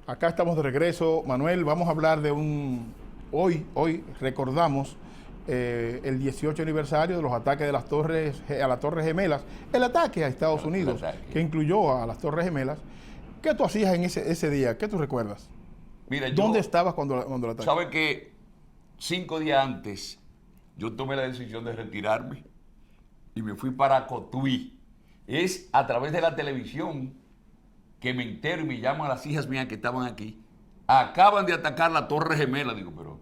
Acá estamos de regreso. Manuel, vamos a hablar de Hoy recordamos el 18 aniversario de los ataques de las torres, a las Torres Gemelas, el ataque a Estados Unidos, que incluyó a las Torres Gemelas. ¿Qué tú hacías en ese día? ¿Qué tú recuerdas? Mira, ¿Dónde estabas cuando el ataque? ¿Sabe que 5 días antes yo tomé la decisión de retirarme y me fui para Cotuí? Es a través de la televisión que me entero y me llaman a las hijas mías que estaban aquí. Acaban de atacar la Torre Gemela, digo, pero...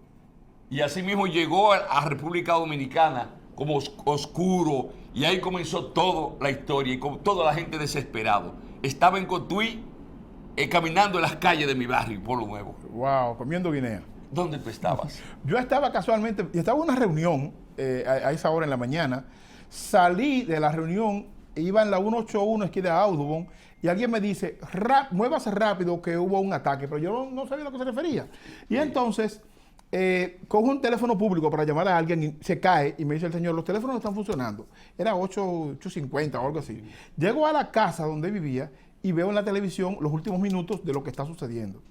Y así mismo llegó a República Dominicana como oscuro, y ahí comenzó toda la historia y con toda la gente desesperado. Estaba en Cotuí, caminando en las calles de mi barrio, Pueblo Nuevo. Wow, comiendo guinea. ¿Dónde tú estabas? Yo estaba casualmente, estaba en una reunión a esa hora en la mañana. Salí de la reunión, iba en la 181 esquina de Audubon, y alguien me dice, muévase rápido que hubo un ataque, pero yo no sabía a lo que se refería. Y entonces, cojo un teléfono público para llamar a alguien y se cae y me dice el señor, los teléfonos no están funcionando. Era 8:50 o algo así. Llego a la casa donde vivía y veo en la televisión los últimos minutos de lo que está sucediendo.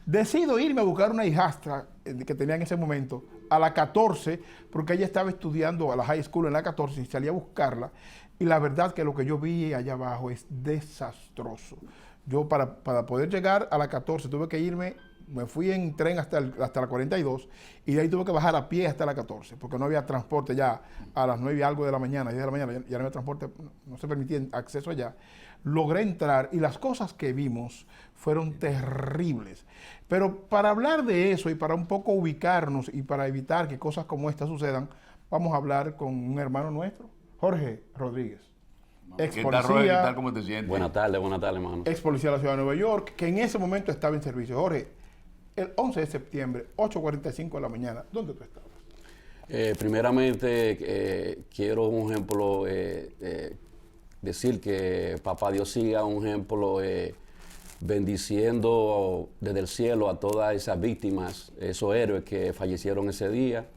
Decido irme a buscar una hijastra que tenía en ese momento a la 14, porque ella estaba estudiando a la high school en la 14 y salí a buscarla. Y la verdad que lo que yo vi allá abajo es desastroso. Yo para poder llegar a la 14 tuve que irme, me fui en tren hasta la 42 y de ahí tuve que bajar a pie hasta la 14 porque no había transporte ya a las 9 y algo de la mañana, 10 de la mañana, ya no había transporte, no se permitía acceso allá. Logré entrar y las cosas que vimos fueron terribles. Pero para hablar de eso y para un poco ubicarnos y para evitar que cosas como esta sucedan, vamos a hablar con un hermano nuestro, Jorge Rodríguez. Ex ¿Qué tal, Jorge? ¿Qué policía, tal? ¿Cómo te sientes? Buenas tardes, hermano. ex policía de la ciudad de Nueva York, que en ese momento estaba en servicio. Jorge, el 11 de septiembre, 8:45 de la mañana, ¿dónde tú estabas? Primeramente, quiero un ejemplo, decir que Papá Dios siga un ejemplo bendiciendo desde el cielo a todas esas víctimas, esos héroes que fallecieron ese día,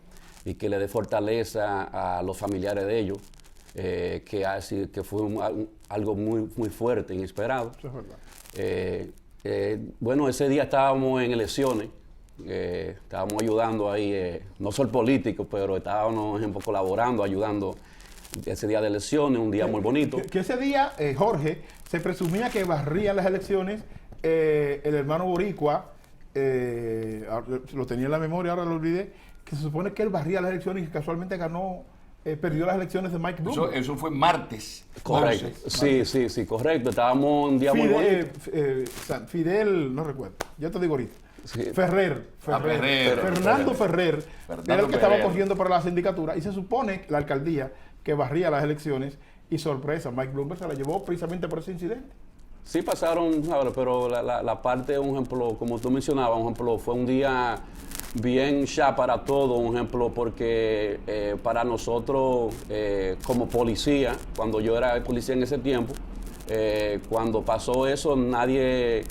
y que le dé fortaleza a los familiares de ellos, que fue algo muy fuerte, inesperado. Eso es verdad. Bueno, ese día estábamos en elecciones, estábamos ayudando ahí, no soy político, pero estábamos colaborando, ayudando ese día de elecciones, un día muy bonito. Que ese día, Jorge, se presumía que barría las elecciones el hermano boricua, lo tenía en la memoria, ahora lo olvidé, que se supone que él barría las elecciones y que casualmente perdió las elecciones de Mike Bloomberg. Eso fue martes. Correcto. 11. Sí, correcto. Estábamos un día muy bonito. Fidel, no recuerdo, ya te digo ahorita. Sí. Ferrer. Fernando Ferrer Fernando era el que estaba Ferrer. corriendo para la sindicatura y se supone la alcaldía que barría las elecciones y sorpresa, Mike Bloomberg se la llevó precisamente por ese incidente. Sí pasaron, pero la parte, un ejemplo, como tú mencionabas, un ejemplo, fue un día bien ya para todo, un ejemplo, porque para nosotros como policía, cuando yo era policía en ese tiempo, cuando pasó eso, nadie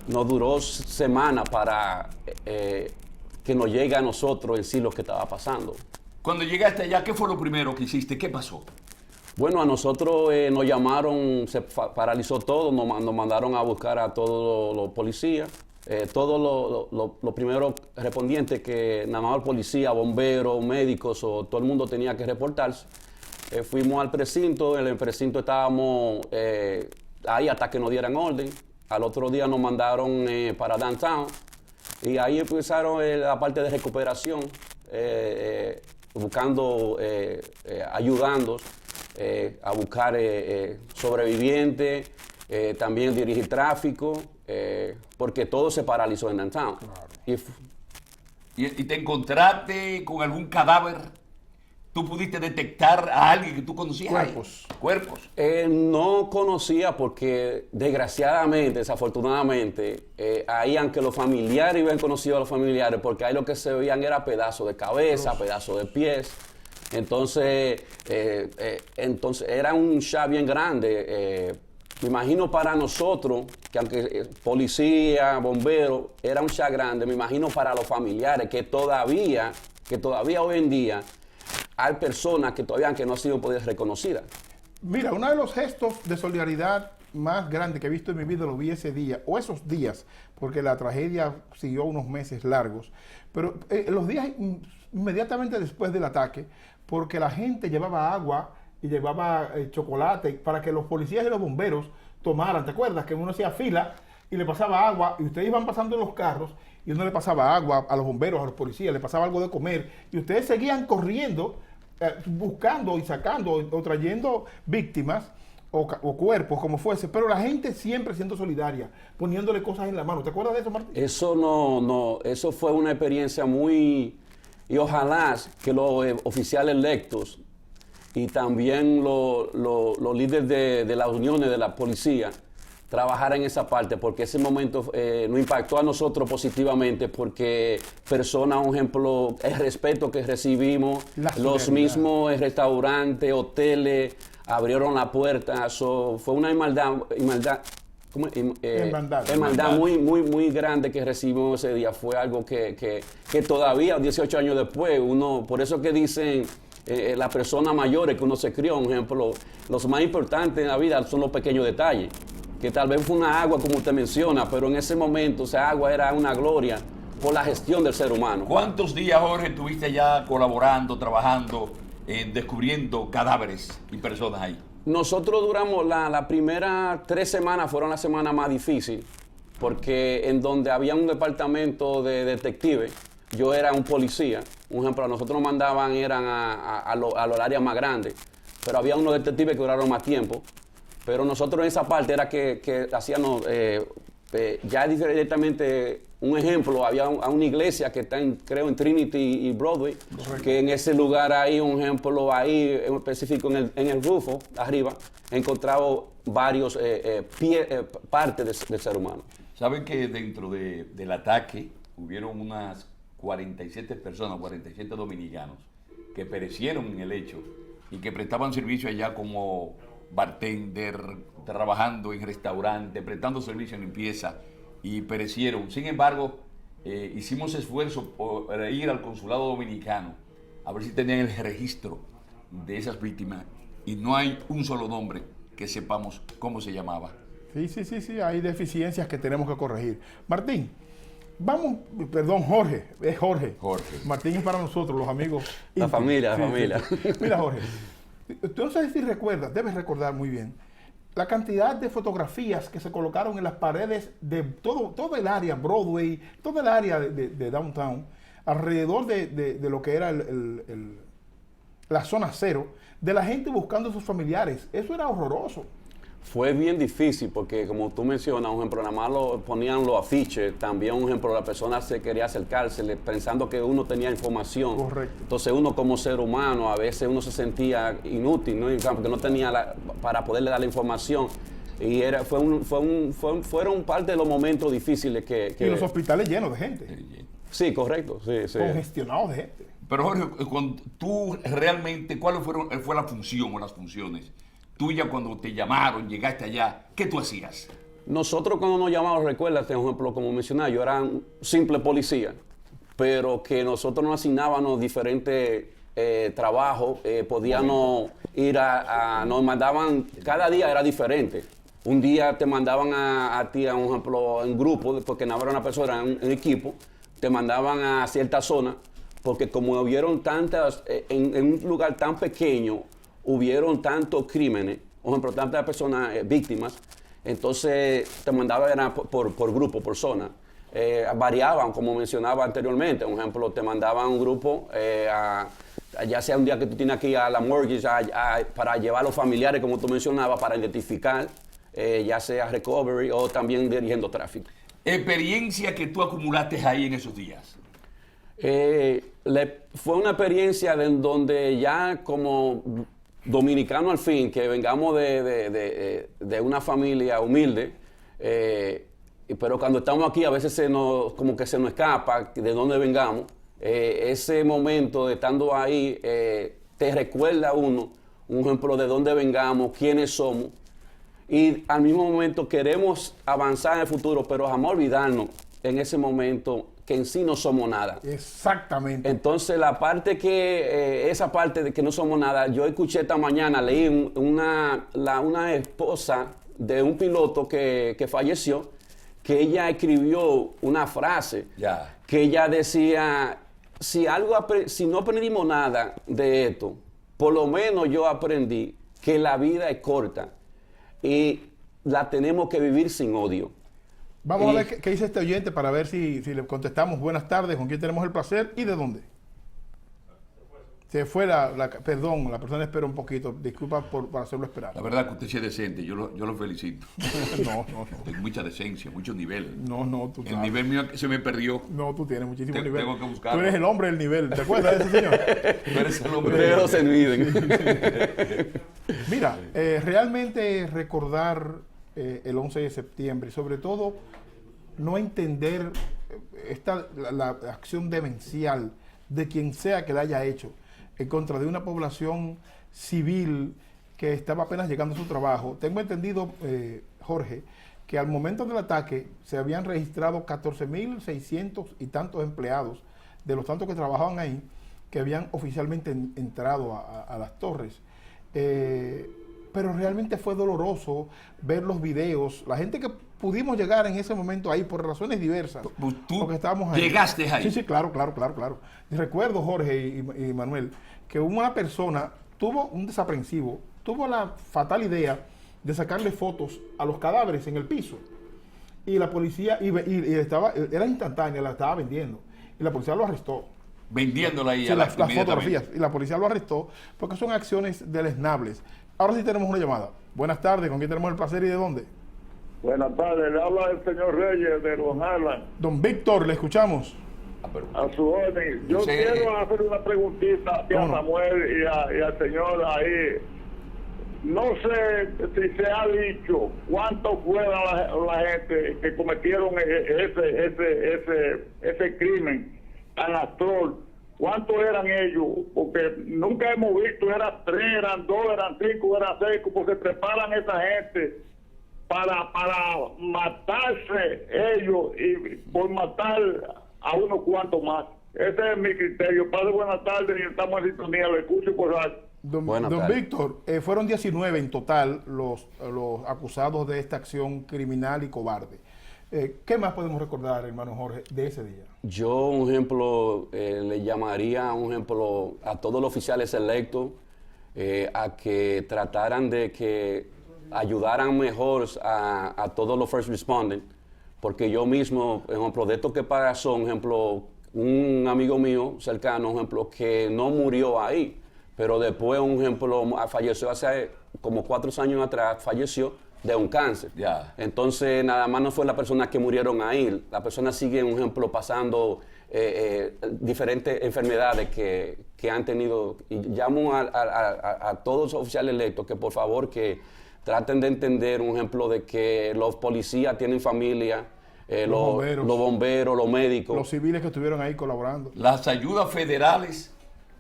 nos duró semanas para que nos llegue a nosotros en sí lo que estaba pasando. Cuando llegaste allá, ¿qué fue lo primero que hiciste? ¿Qué pasó? Bueno, a nosotros nos llamaron, se paralizó todo, nos mandaron a buscar a todos los policías, todos los primeros respondientes que nada más el policía, bomberos, médicos o todo el mundo tenía que reportarse. Fuimos al precinto, en el precinto estábamos ahí hasta que nos dieran orden. Al otro día nos mandaron para downtown y ahí empezaron la parte de recuperación, buscando, ayudando a buscar sobrevivientes, también dirigir tráfico, porque todo se paralizó en downtown. Claro. ¿Y te encontraste con algún cadáver? ¿Tú pudiste detectar a alguien que tú conocías ahí? Cuerpos. No conocía porque desafortunadamente, ahí aunque los familiares iban conocido a los familiares, porque ahí lo que se veían era pedazos de cabeza, pedazos de pies. Entonces era un shock bien grande. Me imagino para nosotros, que aunque policía, bomberos, era un shock grande, me imagino para los familiares que todavía hoy en día hay personas que todavía no han sido reconocidas. Mira, uno de los gestos de solidaridad más grande que he visto en mi vida lo vi ese día, o esos días, porque la tragedia siguió unos meses largos, pero los días inmediatamente después del ataque, porque la gente llevaba agua y llevaba chocolate para que los policías y los bomberos tomaran. ¿Te acuerdas que uno hacía fila y le pasaba agua y ustedes iban pasando en los carros y uno le pasaba agua a los bomberos, a los policías, le pasaba algo de comer y ustedes seguían corriendo, buscando y sacando o trayendo víctimas o cuerpos, como fuese, pero la gente siempre siendo solidaria, poniéndole cosas en la mano. ¿Te acuerdas de eso, Martín? Eso fue una experiencia muy... Y ojalá que los oficiales electos y también los líderes de las uniones de la policía trabajar en esa parte, porque ese momento nos impactó a nosotros positivamente, porque personas, un ejemplo, el respeto que recibimos, los mismos restaurantes, hoteles, abrieron la puerta, fue una hermandad muy grande que recibimos ese día. Fue algo que todavía, 18 años después, por eso que dicen las personas mayores que uno se crió, un ejemplo, los más importantes en la vida son los pequeños detalles. Que tal vez fue una agua, como usted menciona, pero en ese momento esa agua era una gloria por la gestión del ser humano. ¿Cuántos días, Jorge, estuviste ya colaborando, trabajando, descubriendo cadáveres y personas ahí? Nosotros duramos, las primeras 3 semanas fueron las semanas más difíciles, porque en donde había un departamento de detectives, yo era un policía. Un ejemplo, nosotros nos mandaban, eran a los áreas más grandes, pero había unos detectives que duraron más tiempo. Pero nosotros en esa parte era que hacíamos, ya directamente, un ejemplo, había una iglesia que está, creo, en Trinity y Broadway, que en ese lugar ahí, un ejemplo, ahí en específico en el rufo, arriba, encontraba varios partes del ser humano. ¿Saben que dentro del ataque hubieron unas 47 personas, 47 dominicanos, que perecieron en el hecho y que prestaban servicio allá como bartender, trabajando en restaurante, prestando servicio en limpieza, y perecieron? Sin embargo, hicimos esfuerzo por ir al consulado dominicano a ver si tenían el registro de esas víctimas, y no hay un solo nombre que sepamos cómo se llamaba. Sí, hay deficiencias que tenemos que corregir. Martín, Jorge, es Jorge. Martín es para nosotros, los amigos. La familia. Mira, Jorge, tú no sé si recuerdas, debes recordar muy bien, la cantidad de fotografías que se colocaron en las paredes de todo el área, Broadway, toda el área de Downtown, alrededor de lo que era la zona cero, de la gente buscando a sus familiares. Eso era horroroso. Fue bien difícil porque, como tú mencionas, un ejemplo, nada más ponían los afiches. También, un ejemplo, la persona se quería acercarse pensando que uno tenía información. Correcto. Entonces uno como ser humano, a veces uno se sentía inútil, ¿no? Porque no tenía para poderle dar la información. Y fueron parte de los momentos difíciles que... Y los hospitales llenos de gente. Sí, correcto. Sí. Congestionados de gente. Pero Jorge, tú realmente, ¿cuál fue la función o las funciones tuyas cuando te llamaron, llegaste allá? ¿Qué tú hacías? Nosotros cuando nos llamamos, recuerda, por ejemplo, como mencionaba, yo era un simple policía, pero que nosotros nos asignábamos diferentes trabajos, podíamos ir nos mandaban, cada día era diferente. Un día te mandaban a ti, un ejemplo, en grupo, porque no era una persona, en equipo, te mandaban a cierta zona, porque como hubieron tantas, en un lugar tan pequeño, hubieron tantos crímenes, por ejemplo, tantas personas víctimas, entonces te mandaban por grupo, por zona. Variaban, como mencionaba anteriormente. Por ejemplo, te mandaban un grupo, ya sea un día que tú tienes que ir a la mortgage para llevar a los familiares, como tú mencionabas, para identificar, ya sea recovery o también dirigiendo tráfico. ¿Experiencia que tú acumulaste ahí en esos días? Fue una experiencia donde ya como dominicano al fin, que vengamos de una familia humilde, pero cuando estamos aquí a veces como que se nos escapa de dónde vengamos. Ese momento de estando ahí te recuerda a uno, un ejemplo de dónde vengamos, quiénes somos, y al mismo momento queremos avanzar en el futuro, pero jamás olvidarnos en ese momento que en sí no somos nada. Exactamente. Entonces esa parte de que no somos nada, yo escuché esta mañana, leí una esposa de un piloto que falleció, que ella escribió una frase Ya. que ella decía, si no aprendimos nada de esto, por lo menos yo aprendí que la vida es corta y la tenemos que vivir sin odio. Vamos a ver qué dice este oyente para ver si le contestamos. Buenas tardes, ¿con quién tenemos el placer y de dónde? Se fue perdón, la persona espera un poquito. Disculpa por hacerlo esperar. La verdad que usted sí es decente, yo lo felicito. No. Hay mucha decencia, muchos niveles. No, tú El sabes. nivel mío se me perdió. No, tú tienes muchísimo nivel. Tengo que buscarlo. Tú eres el hombre del nivel. ¿Te acuerdas de ese señor? Tú eres el hombre. Ustedes no se olviden. Mira, realmente recordar el 11 de septiembre y sobre todo no entender la acción demencial de quien sea que la haya hecho en contra de una población civil que estaba apenas llegando a su trabajo. Tengo entendido, Jorge, que al momento del ataque se habían registrado 14.600 y tantos empleados de los tantos que trabajaban ahí, que habían oficialmente entrado a las torres. Pero realmente fue doloroso ver los videos. La gente que pudimos llegar en ese momento ahí por razones diversas. Tú porque estábamos ahí. llegaste ahí. Sí, claro. Y recuerdo, Jorge y Manuel, que una persona tuvo un desaprensivo, tuvo la fatal idea de sacarle fotos a los cadáveres en el piso. Y la policía, era instantánea, la estaba vendiendo. Y la policía lo arrestó. Vendiéndola ahí Sí, a las inmediatamente. fotografías. Y la policía lo arrestó porque son acciones deleznables. Ahora sí tenemos una llamada. Buenas tardes, ¿con quién tenemos el placer y de dónde? Buenas tardes, le habla el señor Reyes de Long Island, Don Víctor, le escuchamos. a su orden. Yo Sí. quiero hacer una preguntita a ¿Cómo no? Samuel y al señor ahí. No sé si se ha dicho cuánto fueron la gente que cometieron ese crimen tan atroz. ¿Cuántos eran ellos? Porque nunca hemos visto, eran 3, eran 2, eran 5, eran 6, porque se preparan esa gente para matarse ellos y por matar a unos cuantos más. Ese es mi criterio. Padre, buenas tardes y estamos en sintonía, lo escucho por radio. Don Buenas tardes. Víctor, fueron 19 en total los acusados de esta acción criminal y cobarde. ¿Qué más podemos recordar, hermano Jorge, de ese día? Yo, un ejemplo, le llamaría, un ejemplo, a todos los oficiales electos a que trataran de que ayudaran mejor a todos los first responders, porque yo mismo, por ejemplo, de esto que pasó, un ejemplo, un amigo mío cercano, un ejemplo, que no murió ahí, pero después, un ejemplo, falleció hace como 4 años atrás, falleció de un cáncer. Ya. Entonces, nada más no fue la persona que murieron ahí. La persona sigue, un ejemplo, pasando diferentes enfermedades que han tenido. Y llamo a todos los oficiales electos que por favor que traten de entender, un ejemplo, de que los policías tienen familia, los bomberos, los médicos. Los civiles que estuvieron ahí colaborando. Las ayudas federales,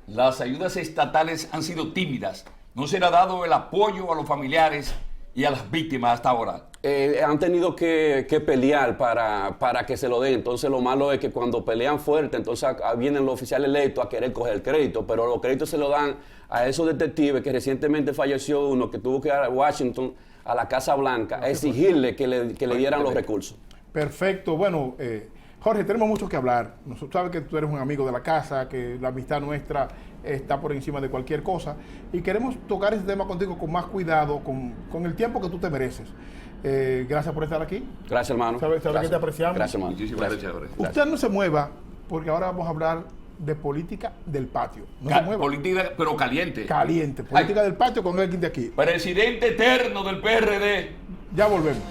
las ayudas estatales han sido tímidas. No se le ha dado el apoyo a los familiares y a las víctimas hasta ahora. Han tenido que pelear para que se lo den. Entonces lo malo es que cuando pelean fuerte, entonces vienen los oficiales electos a querer coger el crédito, pero los créditos se lo dan a esos detectives que recientemente falleció uno, que tuvo que ir a Washington, a la Casa Blanca, a exigirle que le dieran los recursos. Perfecto. Bueno, Jorge, tenemos mucho que hablar. Nosotros sabes que tú eres un amigo de la casa, que la amistad nuestra está por encima de cualquier cosa y queremos tocar ese tema contigo con más cuidado, con el tiempo que tú te mereces. Gracias por estar aquí. Gracias, hermano. Sabes que te apreciamos. Gracias, hermano. Muchísimas gracias. Jorge. Usted no se mueva porque ahora vamos a hablar de política del patio. No se mueva. Política, pero caliente. Caliente. Política del patio con alguien de aquí. Presidente eterno del PRD. Ya volvemos.